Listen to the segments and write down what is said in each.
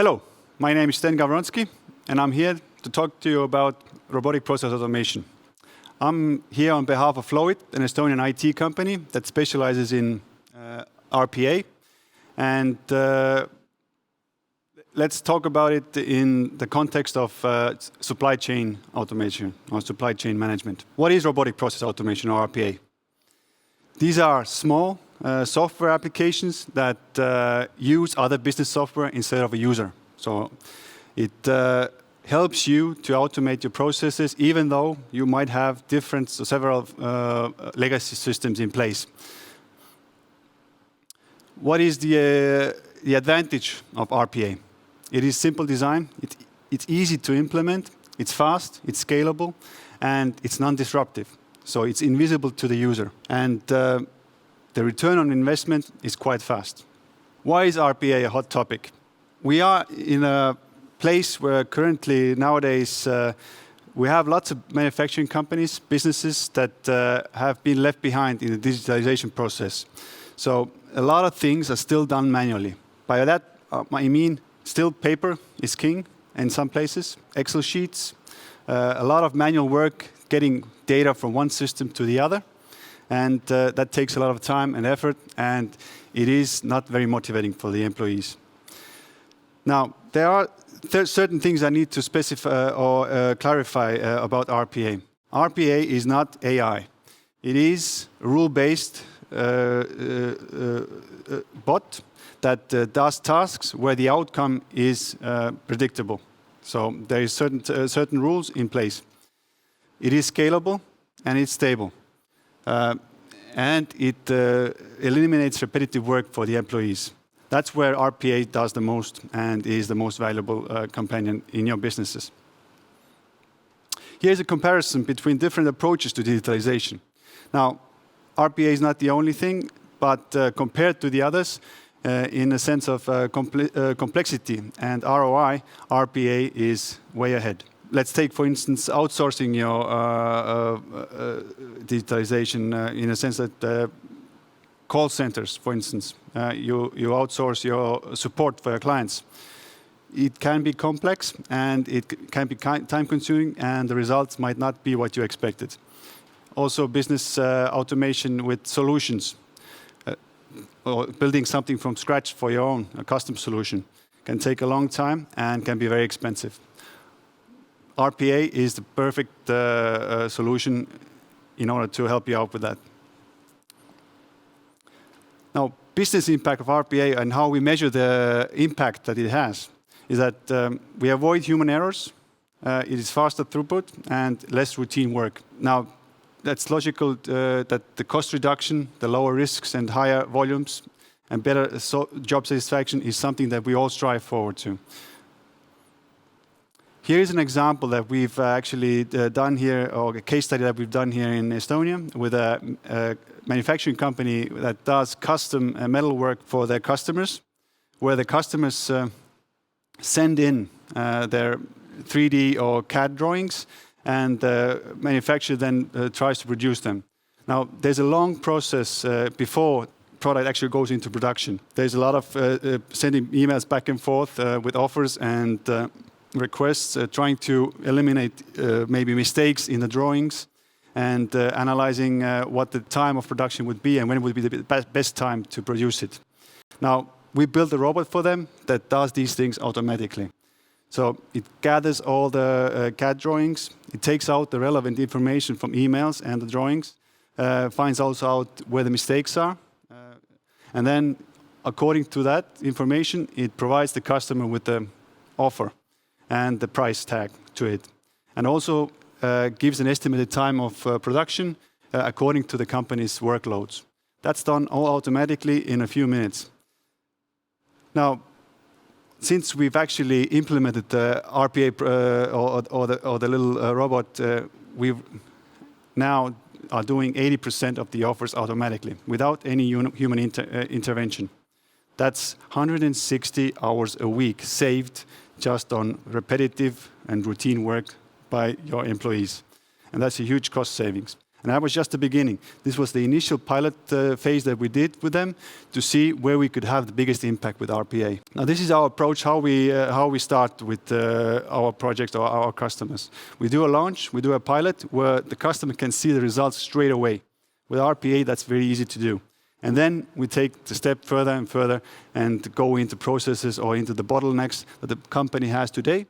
Hello, my name is Sten Gavronski, and I'm here to talk to you about robotic process automation. I'm here on behalf of Flowit, an Estonian IT company that specializes in RPA. And let's talk about it in the context of supply chain automation or supply chain management. What is robotic process automation or RPA? These are small software applications that use other business software instead of a user. So it helps you to automate your processes, even though you might have several legacy systems in place. What is the advantage of RPA? It is simple design, it's easy to implement, it's fast, it's scalable, and it's non-disruptive. So it's invisible to the user. And the return on investment is quite fast. Why is RPA a hot topic? We are in a place where currently nowadays we have lots of manufacturing companies, businesses that have been left behind in the digitalization process. So a lot of things are still done manually. By that, I mean still paper is king in some places, Excel sheets, a lot of manual work getting data from one system to the other. And that takes a lot of time and effort, and it is not very motivating for the employees. Now, there are certain things I need to specify or clarify about RPA. RPA is not AI. It is a rule-based bot that does tasks where the outcome is predictable. So there is certain rules in place. It is scalable and it's stable. And it eliminates repetitive work for the employees. That's where RPA does the most and is the most valuable companion in your businesses. Here's a comparison between different approaches to digitalization. Now, RPA is not the only thing, but compared to the others, in a sense of complexity and ROI, RPA is way ahead. Let's take, for instance, outsourcing your digitalization in a sense that call centers, for instance, you outsource your support for your clients. It can be complex and it can be time-consuming, and the results might not be what you expected. Also, business automation with solutions, or building something from scratch for your own, a custom solution, can take a long time and can be very expensive. RPA is the perfect solution in order to help you out with that. Now, business impact of RPA and how we measure the impact that it has is that we avoid human errors, it is faster throughput, and less routine work. Now, that's logical that the cost reduction, the lower risks and higher volumes, and better job satisfaction is something that we all strive forward to. Here is an example that we've actually done here, or a case study that we've done here in Estonia with a manufacturing company that does custom metalwork for their customers, where the customers send in their 3D or CAD drawings, and the manufacturer then tries to produce them. Now, there's a long process before product actually goes into production. There's a lot of sending emails back and forth with offers and requests, trying to eliminate maybe mistakes in the drawings, and analyzing what the time of production would be and when would be the best time to produce it. Now, we built a robot for them that does these things automatically. So it gathers all the CAD drawings, it takes out the relevant information from emails and the drawings, finds also out where the mistakes are, and then according to that information, it provides the customer with the offer and the price tag to it. And also gives an estimated time of production according to the company's workloads. That's done all automatically in a few minutes. Now, since we've actually implemented the RPA or the little robot, we now are doing 80% of the offers automatically without any human intervention. That's 160 hours a week saved just on repetitive and routine work by your employees. And that's a huge cost savings. And that was just the beginning. This was the initial pilot phase that we did with them to see where we could have the biggest impact with RPA. Now, this is our approach, how we start with our projects or our customers. We do a launch, we do a pilot where the customer can see the results straight away. With RPA, that's very easy to do. And then we take the step further and further and go into processes or into the bottlenecks that the company has today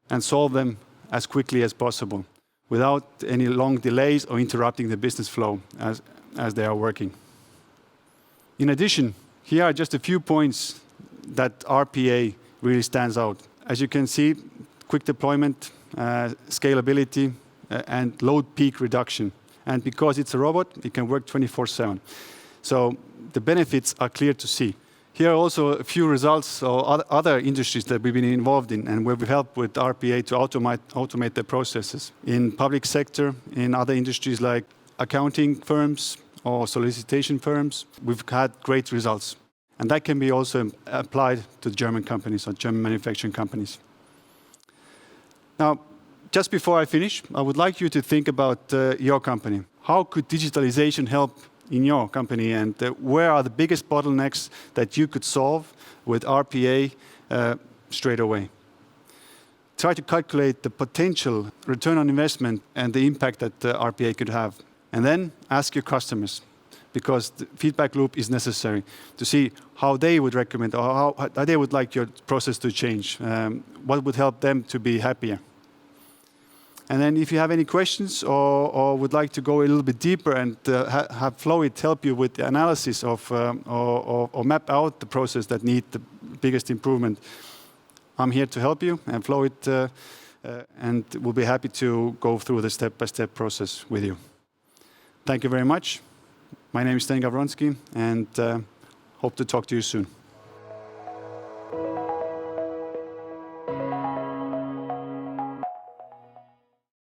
and solve them as quickly as possible, without any long delays or interrupting the business flow as they are working. In addition, here are just a few points that RPA really stands out. As you can see, quick deployment, scalability, and load peak reduction. And because it's a robot, it can work 24/7. So the benefits are clear to see. Here are also a few results or other industries that we've been involved in and where we help with RPA to automate their processes. In public sector, in other industries like accounting firms or solicitation firms, we've had great results. And that can be also applied to German companies or German manufacturing companies. Now, just before I finish, I would like you to think about your company. How could digitalization help in your company, and where are the biggest bottlenecks that you could solve with RPA straight away? Try to calculate the potential return on investment and the impact that RPA could have. And then ask your customers, because the feedback loop is necessary to see how they would recommend or how they would like your process to change. What would help them to be happier? And then if you have any questions or would like to go a little bit deeper and have Flowit help you with the analysis of or map out the process that need the biggest improvement, I'm here to help you, and Flowit, and we'll be happy to go through the step-by-step process with you. Thank you very much. My name is Sten Gavronski, and hope to talk to you soon.